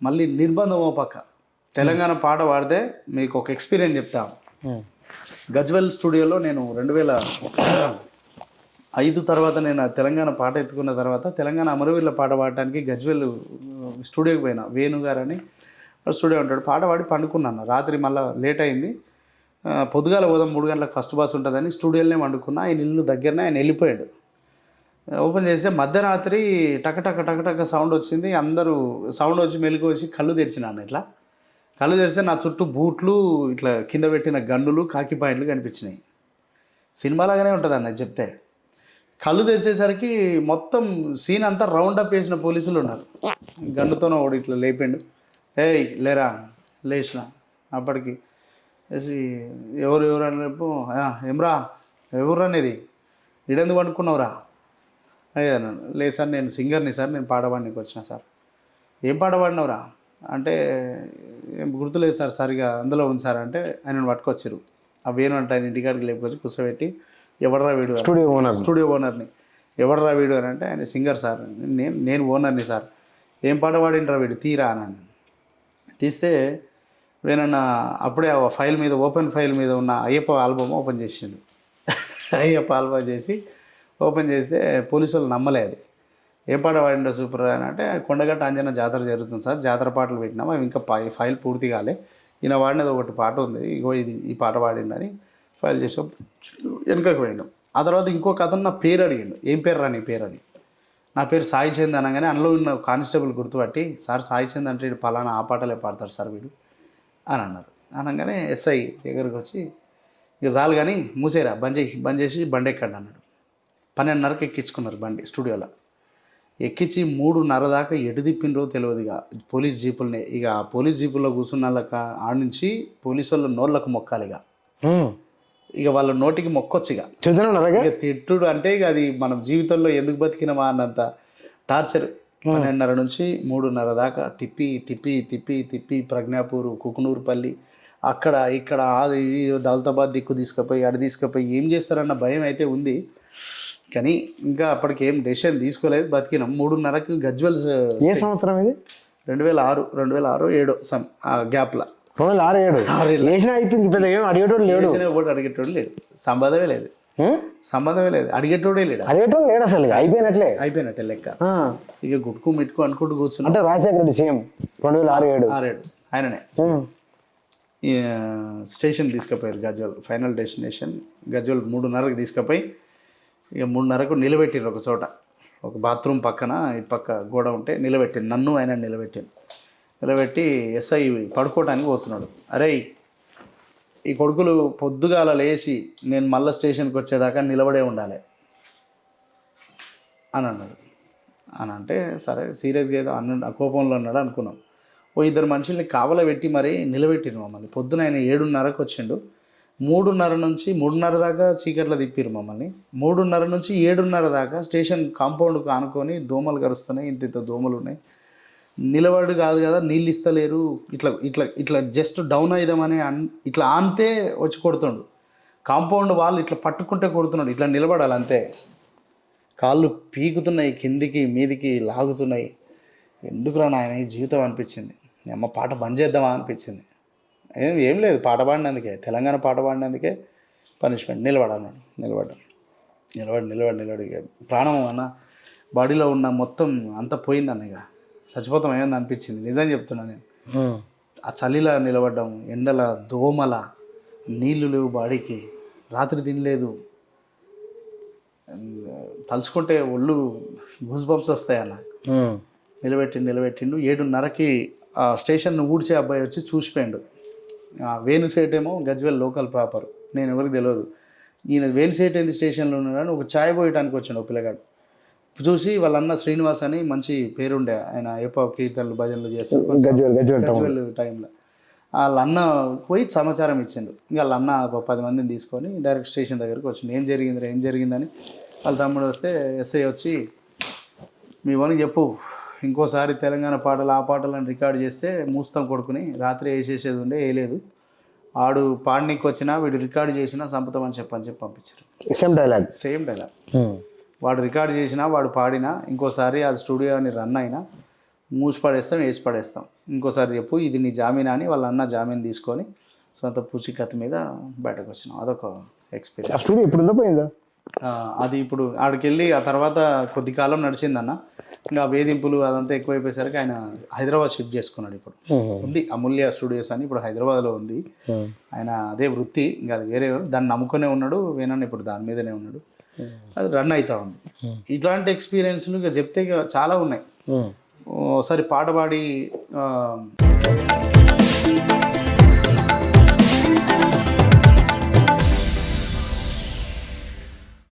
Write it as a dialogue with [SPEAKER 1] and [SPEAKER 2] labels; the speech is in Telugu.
[SPEAKER 1] మళ్ళీ నిర్బంధం ఓ పక్క. తెలంగాణ పాట పాడితే మీకు ఒక ఎక్స్పీరియన్స్ చెప్తా. గజ్వెల్ స్టూడియోలో నేను 2005 తర్వాత నేను తెలంగాణ పాట ఎత్తుకున్న తర్వాత తెలంగాణ అమరవీరుల పాట పాడటానికి గజ్వెల్ స్టూడియోకి పోయినా. వేణు గారు అని స్టూడియో ఉంటాడు. పాట పాడి పండుకున్నాను. రాత్రి మళ్ళీ లేట్ అయింది. పొద్దుగాల పోదాం 3 గంటలకు ఫస్ట్ బస్ ఉంటుందని స్టూడియోలోనే వండుకున్నా. ఆయన ఇల్లు దగ్గరనే, ఆయన వెళ్ళిపోయాడు. ఓపెన్ చేస్తే మధ్యరాత్రి టక సౌండ్ వచ్చింది. అందరూ సౌండ్ వచ్చి మెలుగు వచ్చి కళ్ళు తెరిచినాను. ఇట్లా కళ్ళు తెరిస్తే నా చుట్టూ బూట్లు, ఇట్లా కింద పెట్టిన గన్నులు, కాకి పాయింట్లు కనిపించినాయి. సినిమాలాగానే ఉంటుంది అన్న చెప్తే. కళ్ళు తెరిచేసరికి మొత్తం సీన్ అంతా రౌండప్ వేసిన పోలీసులు ఉన్నారు. గన్నుతోనే ఓడి ఇట్లా లేపిండు. ఏయ్ లేరా, లేచిన. అప్పటికి వేసి ఎవరు అని రేపు ఏమ్రా ఎవరు అనేది ఇడెందుకు అనుకున్నావురా అయ్యా. లేదు సార్ నేను సింగర్ని సార్, నేను పాట పాడడానికి వచ్చిన సార్. ఏం పాట పాడినవురా అంటే ఏం గుర్తులేదు సార్, సరిగా అందులో ఉంది సార్ అంటే ఆయన పట్టుకొచ్చారు. ఆ వేణు అంటే ఆయన ఇంటికాడికి లేపుకొచ్చి కూర్చోబెట్టి ఎవడరా వీడు, స్టూడియో ఓనర్ని, ఎవడరా వీడు అని అంటే ఆయన సింగర్ సార్, నేను ఓనర్ని సార్. ఏం పాట పాడిండ్రా వీడు తీరా అని తీస్తే వేనన్న అప్పుడే ఆ ఫైల్ మీద, ఓపెన్ ఫైల్ మీద ఉన్న అయ్యప్ప ఆల్బమ్ ఓపెన్ చేసిండు. అయ్యప్ప ఆల్బమ్ చేసి ఓపెన్ చేస్తే పోలీసు వాళ్ళు నమ్మలేదు. ఏం పాట పాడిండో సూపర్ అని అంటే కొండగట్ట ఆంజనేయ జాతర జరుగుతుంది సార్, జాతర పాటలు పెట్టినాము, అవి ఇంకా ఫైల్ పూర్తి కాలే, ఈయన వాడినది ఒకటి పాట ఉంది, ఇగో ఇది ఈ పాట పాడిండని ఫైల్ చేసి వెనుకకు పోయిండు. ఆ తర్వాత ఇంకొక అతను నా పేరు అడిగిండు. ఏం పేరు రా నీ పేరు అని. నా పేరు సాయి చంద్ అనగానే అందులో ఉన్న కానిస్టేబుల్ గుర్తుపట్టి, సార్ సాయి చంద్ అంటే వీడు పలానా ఆ పాటలే పాడతారు సార్ వీడు అని అన్నారు. అనగానే ఎస్ఐ దగ్గరికి వచ్చి ఇక చాలు కానీ మూసేరా, బంద్ చేసి బండి ఎక్కండి అన్నాడు. 12:30కి ఎక్కించుకున్నారు బండి స్టూడియోలో. ఎక్కించి 3:30 దాకా ఎటు తిప్పినరో తెలియదు. ఇక పోలీస్ జీపుల్ని, ఇక ఆ పోలీస్ జీపుల్లో కూర్చున్న వాళ్ళకి ఆడ నుంచి పోలీసు వాళ్ళ నోళ్ళకు మొక్కాలి. ఇక వాళ్ళ నోటికి మొక్కొచ్చు. ఇక తిట్టుడు అంటే ఇక అది మనం జీవితంలో ఎందుకు బతికినామా అన్నంత టార్చర్. 12:30 నుంచి 3:30 దాకా తిప్పి ప్రజ్ఞాపూర్, కుకునూరుపల్లి, అక్కడ ఇక్కడ దౌలతాబాద్ దిక్కు తీసుకుపోయి అటు తీసుకుపోయి ఏం చేస్తారన్న భయం అయితే ఉంది. కానీ ఇంకా అప్పటికి ఏం డెసిషన్ తీసుకోలేదు, బతికినాం. 3:30కి గజ్వెల్.
[SPEAKER 2] ఏ సంవత్సరం ఇది?
[SPEAKER 1] 2006, 2007 సమ్ ఆ గ్యాప్లో.
[SPEAKER 2] 2006-7 అయిపోయింది. పెద్ద ఏం అడిగేటోడు లేడు,
[SPEAKER 1] అడిగేటోడు లేడు, సంబంధమే లేదు, అడిగేటోడే లేడు,
[SPEAKER 2] అసలు
[SPEAKER 1] అయిపోయినట్టే లెక్క. ఇక గుట్టుకు మిట్టుకు అనుకుంటూ కూర్చున్నా.
[SPEAKER 2] అంటే రాజశేఖర రెడ్డి సీఎం 2006-7
[SPEAKER 1] ఆయననే స్టేషన్ తీసుకుపోయారు. Gajwel final destination Gajwel. 3:30కి తీసుకుపోయి ఇక 3:30కు నిలబెట్టారు ఒక చోట, ఒక బాత్రూమ్ పక్కన, ఇటు పక్క గోడ ఉంటే నిలబెట్టాను. నన్ను ఆయన నిలబెట్టి ఎస్ఐ పడుకోవడానికి పోతున్నాడు. అరే ఈ కొడుకులు పొద్దుగాల లేచి నేను మళ్ళీ స్టేషన్కి వచ్చేదాకా నిలబడే ఉండాలి అని అన్నాడు. అని అంటే సరే సీరియస్గా ఏదో అన్న కోపంలో అన్నాడు అనుకున్నాం. ఓ 2 మనుషుల్ని కావల పెట్టి మరీ నిలబెట్టిరు మమ్మల్ని. పొద్దున ఆయన 7:30కి వచ్చిండు. 3:30 నుంచి 3:30 దాకా చీకట్లో తిప్పిరు మమ్మల్ని. 3:30 నుంచి 7:30 దాకా స్టేషన్ కాంపౌండ్కు ఆనుకొని దోమలు కరుస్తున్నాయి, ఇంత దోమలు ఉన్నాయి. నిలబడు కాదు కదా, నీళ్ళు ఇస్తలేరు, ఇట్లా జస్ట్ డౌన్ అయిదామని ఇట్లా ఆంతే వచ్చి కొడుతుండు. కాంపౌండ్ వాళ్ళు ఇట్లా పట్టుకుంటే కొడుతున్నాడు. ఇట్లా నిలబడాలి అంతే. కాళ్ళు పీకుతున్నాయి, కిందికి మీదికి లాగుతున్నాయి. ఎందుకురా నాయన ఈ జీవితం అనిపించింది. అమ్మ పాట బంద్ చేద్దామా అనిపించింది. ఏం లేదు, పాట పాడినందుకే, తెలంగాణ పాట పాడినందుకే పనిష్మెంట్. నిలబడన్నాడు. నిలబడి ప్రాణం అన్న బాడీలో ఉన్న మొత్తం అంతా పోయిందన్న. ఇక చచ్చిపోతాం ఏమన్నా అనిపించింది. నిజం చెప్తున్నా నేను. ఆ చలిలా నిలబడ్డాం, ఎండల దోమల, నీళ్ళు లేవు బాడీకి, రాత్రి తినలేదు. తలుచుకుంటే ఒళ్ళు గూస్ బంప్స్ వస్తాయన్న. నిలబెట్టిండు. 7:30కి ఆ స్టేషన్ ఊడ్చే అబ్బాయి వచ్చి చూసిపోయాడు. వేణు సేట్ ఏమో గజ్వెల్ లోకల్ ప్రాపర్, నేను ఎవరికి తెలియదు. ఈయన వేణు సేట్ ఏంది స్టేషన్లో ఉన్నాడని ఒక ఛాయ్ పోయటానికి వచ్చాడు ఒక పిల్లగాడు. చూసి వాళ్ళన్న శ్రీనివాస్ అని మంచి పేరుండే, ఆయన అయ్యప్ప కీర్తనలు భజనలు చేస్తారు గజ్వెల్ టైంలో. వాళ్ళ అన్న పోయి సమాచారం ఇచ్చిండు. ఇంకా వాళ్ళ అన్న 10 మందిని తీసుకొని డైరెక్ట్ స్టేషన్ దగ్గరికి వచ్చిండు. ఏం జరిగిందని వాళ్ళ తమ్ముడు వస్తే ఎస్ఐ వచ్చి మీ వానికి చెప్పు, ఇంకోసారి తెలంగాణ పాటలు ఆ పాటలను రికార్డు చేస్తే మూస్తాం కొడుకుని, రాత్రి వేసేసేది ఉండే వేయలేదు, ఆడు పాడనీకి వచ్చినా వీడు రికార్డు చేసినా సంపుతామని చెప్పి పంపించారు. Same dialogue. వాడు రికార్డు చేసినా వాడు పాడినా ఇంకోసారి అది స్టూడియో అని రన్ అయినా మూసి పడేస్తాం, వేసి పడేస్తాం. ఇంకోసారి చెప్పు ఇది నీ జామీన్ అని వాళ్ళ అన్న జామీన్ తీసుకొని సొంత పూచికత్తు మీద బయటకు వచ్చినాం. అదొక ఎక్స్పీరియన్స్.
[SPEAKER 2] ఆ స్టూడియో ఇప్పుడు ఉందా పోయిందా?
[SPEAKER 1] అది ఇప్పుడు ఆడికి వెళ్ళి ఆ తర్వాత కొద్ది కాలం నడిచిందన్న. ఇంకా వేధింపులు అదంతా ఎక్కువైపోయేసరికి ఆయన హైదరాబాద్ షిఫ్ట్ చేసుకున్నాడు. ఇప్పుడు ఉంది అమూల్య స్టూడియోస్ అని ఇప్పుడు హైదరాబాద్లో ఉంది. ఆయన అదే వృత్తి, ఇంకా అది వేరే దాన్ని నమ్ముకునే ఉన్నాడు. వేనన్న ఇప్పుడు దాని మీదనే ఉన్నాడు. అది రన్ అవుతా ఉంది. ఇట్లాంటి ఎక్స్పీరియన్స్లు ఇక చెప్తే ఇక చాలా ఉన్నాయి. ఒకసారి పాట పాడి